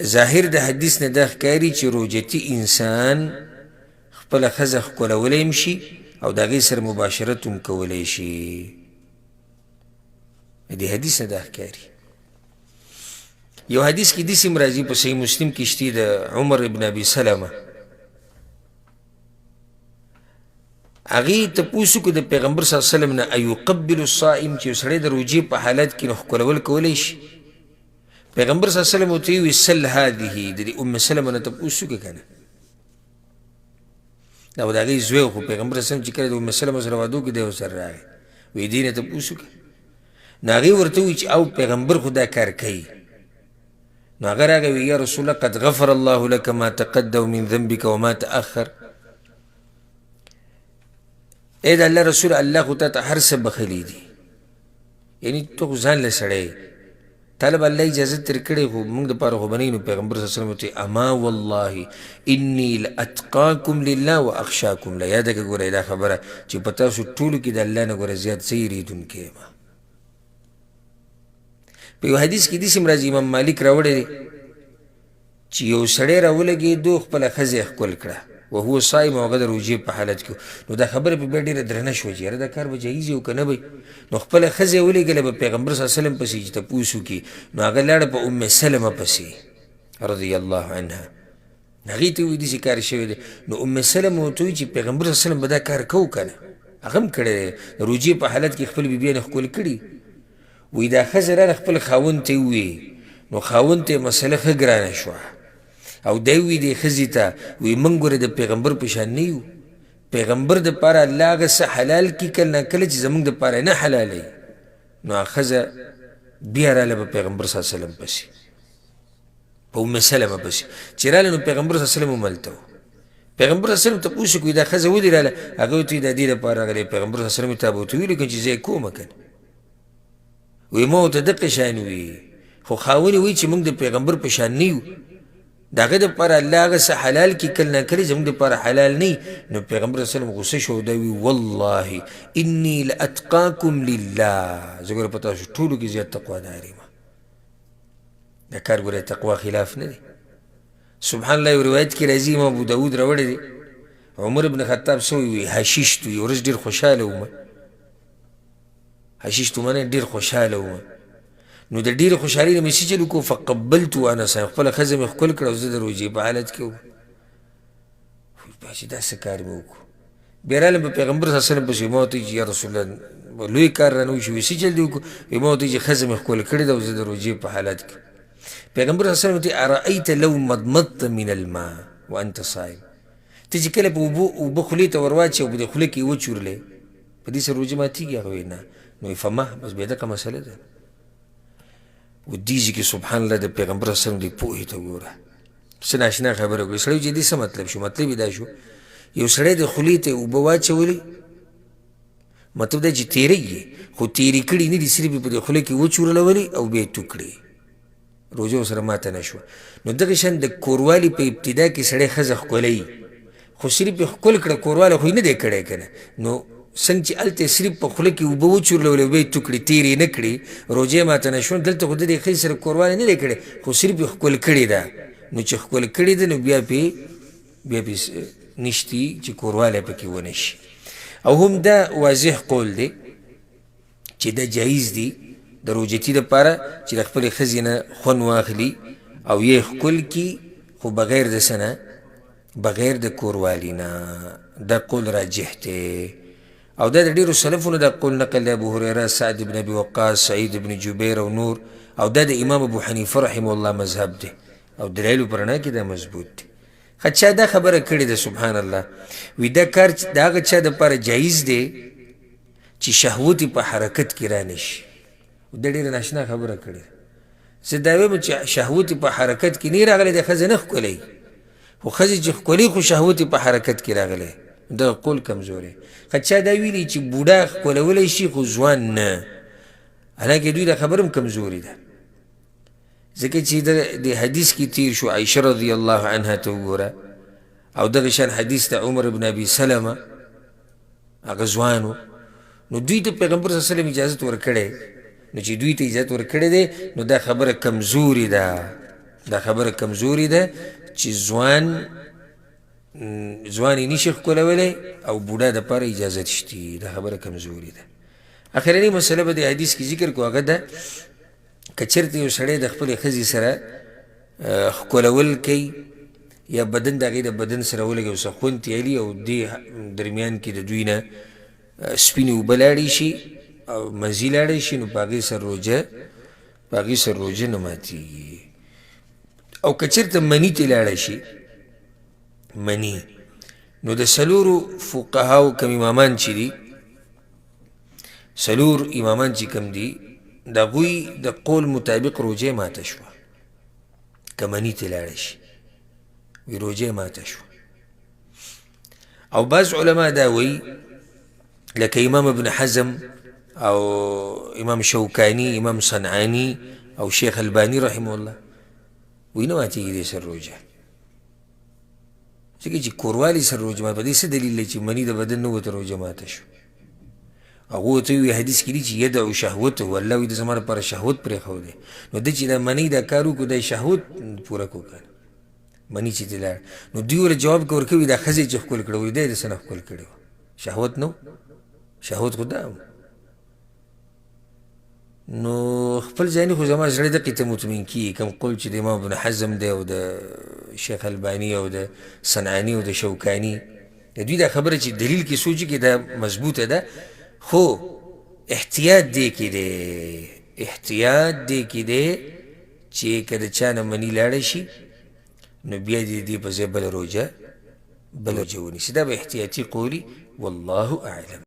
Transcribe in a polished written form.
ظاهر د حدیث نه دا ښکاري چې روجتي انسان خپله ښځه ښکلولی هم شي او د هغې سره مباشرت هم کولی شي. د حدیث نه دا ښکاري. یو حدیث کې داسې هم راځي په صحیح مسلم کې شتي د عمر ابن ابي سلمه، هغې تپوس وکړو د پیغمبر صلی الله علیه وسلم نه ایقبل الصائم چې یو سړی د روجې په حالت کې نو ښکلول کولی شي. پیغمبر صلی الله علیه وسلم ورته وویل سل هذه، د دې ام سلمه نه تپوس وکړه که نه، دا به د هغې زوی خو پیغمبر صلی الله علیه وسلم چې کله د ام سلمه سره واده وکړو دی ورسره راغی، وایي دې نه تپوس وکړه. نو هغې ورته وویل چې او پیغمبر خو دا کار کوي. نو هغه راغی وی یا رسول الله قد غفر الله لك ما تقدم من ذنبك وما تأخر. اے د الله رسول، الله خو تا ته هر څه بخښلي دي، یعنې ته خو ځان له سړی طالب الله اجازه تر کړې خو موږ دپاره خو به نه. نو پیغمبر صلی الله علیه وسلم ورته اما والله انی لاتقاکم لله واخشاکم له. یاده که ګورئ دا خبره چې په تاسو ټولو کې د الله نه ګوره زیات څه یېرېدونکی یم. په یو حدیث کې داسې هم راځي، امام مالک راوړی دی چې یو سړی راولګېدو خپله ښځه یې ښکل کړه وهو صائم او هغه د روژې په حالت کې. نو دا خبره په بیا ډېره درنه شوه چې یاره دا کار به جایز وي او که نه به. نو خپله ښځه یې ولېږله به پیغمبر صلی الله علیه وسلم پسې چې تپوس وکړي. نو هغه لاړه په ام سلمه پسې رضی الله عنها، هغې ته وایي داسې کار شوی دی. نو ام سلمه ورته وایي چې پیغمبر صلی الله علیه وسلم به دا کار کوو که نه، هغه هم کړی دی، د روژې په حالت کې خپل بیبیانې ښکل کړي. وایي دا ښځه راغله خپل خاوند ته یې وویې، نو خاوند ته یې مسله ښه ګرانه شوه او دی وی دې ښځې ته وی موږ ګوره د پیغمبر په شان نه یو، پیغمبر دپاره الله هغه څه حلال کړي کله نه کله چې زموږ دپاره نه حلالوي. نو هغه ښځه بیا راله په پیغمبر صلی الله علیه وسلم پسې، په ام سلمه پسې چې راله. نو پیغمبر صلی الله علیه وسلم هم هلته و. پیغمبر صلی الله علیه وسلم تپوس وکړي دا ښځه ولې راله، هغه ورته وایي د دې دپاره راغلی. پیغمبر صلی الله علیه وسلم تا به ورته ویلي که چې زه یې کومه که نه، وایي ما ورته دقې شیان وي، خو خاونې وایي چې موږ د پیغمبر په شان نه یو، د هغه دپاره الله هغه څه حلال کړي کله نه کله زموږ دپاره حلال نه وي. نو پیغمبر صلی الله علیه وسلم غصه شو او دا وایي والله انی لاتقاکم لله، زه ګوره په تاسو ټولو کې زیات تقوادار یم. دا کار ګوره تقوا خلاف نه دی. سبحان الله یو روایت کې راځي، امام ابو داود راوړی دی، عمر بن خطاب څه وایي حشیشتو، یو ورځ ډېر خوشحاله ومه، حشیشتو معنی ډېر خوشحاله ومه. نو د ډېرې خوشحالۍ نه مې څه چل وکړو فقبلت وانا صایم، خپله ښځه مې ښکل کړه او زه د روژې په حالت کې وم. چې دا څه کار مې وکړو. بیا رالم په پیغمبر صلی الله علیه وسلم پسې، ما ورته وایي چې یا رسول الله لوی کار رانه وشي، وایي څه چل دې وکړو؟ وایي ما ورته وایي چې ښځه مې ښکل کړې ده او زه د روژې په حالت کې. پیغمبر صلی الله علیه وسلم ورته ارأیت لو مضمضت من الماء وانت صائم، ته چې کله په اوبه خولې ته ور واچوې او په دې خوله کې یې وچورلې، په دې سره روژه ماتېږي؟ هغه وایي نه. نو وایي فما، بس بیا دغه مسله ده. و دیجی که سبحان الله د پیغمبر صلی الله علیه وسلم دی پوهې ته ګوره څه ناشنا خبره کوي. سړی چې دې څه مطلب شو؟ مطلب یې دا شو یو سړی د خولې ته اوبه واچولې، مطلب دا چې تیری یې خو تیرې کړي نه دي، صرف یې په دې خوله کې وچورلولې او بیا یې تو کړې، روژه ورسره ماته نه شوه. نو دغه شان د کوروالي په ابتدا کې سړی ښځه ښکلوي، خو صرف یې ښکل کړه، کورواله خو یې نه دی کړی که نه. نو څنګه چې هلته صرف په خوله کې اوبه وچورلولې او بیا یې تو کړې، تېرې یې نه کړې، روژه یې ماته نه شوه. دلته خو د دې ښځې سره کوروالی نه دی کړی، خو صرف یې ښکل کړې ده. نو چې ښکل کړې ده نو بیا پې نشتي چې کوروالی پکې ونه شي. او هم دا واضح قول دی چې دا جایز دی د روژتي دپاره چې د خپلې ښځې نه خوند واخلي او یې ښکل کړي، خو بغیر د څه نه، بغیر د کوروالي نه. دا قول راجح دی او دا د ډېرو سلفونو دا قول نقل دی، ابو هریره، سعد بن ابي وقاص، سعید بن جبیر او نور. او دا د امام ابو حنیفه رحمه الله مذهب دی او دلایلو په رڼا کې دا مضبوط دی. ښه چا دا خبره کړې ده سبحان الله، وي دا کار د هغه چا دپاره جایز دی چې شهوت یې په حرکت کې رانه شي. دا ډېره ناشنا خبره کړې ده. زه دا وایم چې شهوت یې په حرکت کې نه راغلی دی، ښځه نه ښکلوي، خو ښځې چې ښکلوي خو شهوت یې په حرکت کې راغلی، دغه قول کمزوری. ښه چا دا ویلي چې بوډا ښکلولی شي خو ځوان نه، حالانکې دوی دا خبره هم کمزوري ده. ځکه چې د حدیث کې تیر شو عایشه رضی الله عنها ته وګوره، او دغه شان حدیث د عمر بن ابي سلمه، هغه ځوان و. نو دوی ته پیغمبر صلی الله علیه وسلم اجازت ورکړی، نو چې دوی ته اجازت ورکړی دی نو دا خبره کمزوري ده، دا خبره کمزوري ده چې ځوان یې نشي ښکلولی او بوډا دپاره اجازت شتي، دا خبره کمزوري ده. اخرنۍ مسله به د حدیث کې ذکر کو، هغه ده که چېرته یو سړی د خپلې ښځې سره ښکلول کوي یا بدن د هغې د بدن سره ولګي او څه خوند تیالي او دې درمیان کې د دوی نه سپینې اوبه لاړې شي او مزي لاړې شي، نو په هغې سره روژه نه ماتېږي. او که چېرته مني ترې لاړه شي، مني، نو د څلورو فقهاو کم امامان چې دي، څلور امامان چې کم دي، د هغوی د قول مطابق روژه یې ماته شوه که مني ترې لاړه شي، وی روژه یې ماته شوه. او بعض علما دا وی لکه امام ابن حزم او امام شوکانی، امام صنعانی او شیخ البانی رحمه الله، وی نه ماتېږي دې سره روژه، ځکه چې کوروالي سره روژه ماته، په دې څه دلیل دی چې مني د بدن نه وته روژه ماته شو. هغه ورته ووایي حدیث کې دي چې یدعو شهوته، الله وایي د زما لپاره شهوت پرېښودی، نو ده چې دا منۍ دا کار وکړو دا یې شهوت پوره کړو که نه، مني چې ترې لاړ، نو دوی ورته جواب کې ورکوي دا ښځې چې ښکل کړی وایي دی د څه نه ښکل کړی وو، شهوت نه و، شهوت خو دا و. نو خپل ځاني خو زما زړه دقې ته مطمئن کېږي، کوم قول چې د امام ابن حزم دی او د شیخ الباني او د صنعاني او د شوکاني، د دوی دا خبره چې دلیل کې سوچي کې دا مضبوطه ده، خو احتیاط دې کې دی، احتیاط دې کې دی چې که د چا نه مني لاړه شي نو بیا دې په ځای بله روژه ونیسي. دا به احتیاطي قولي، والله اعلم.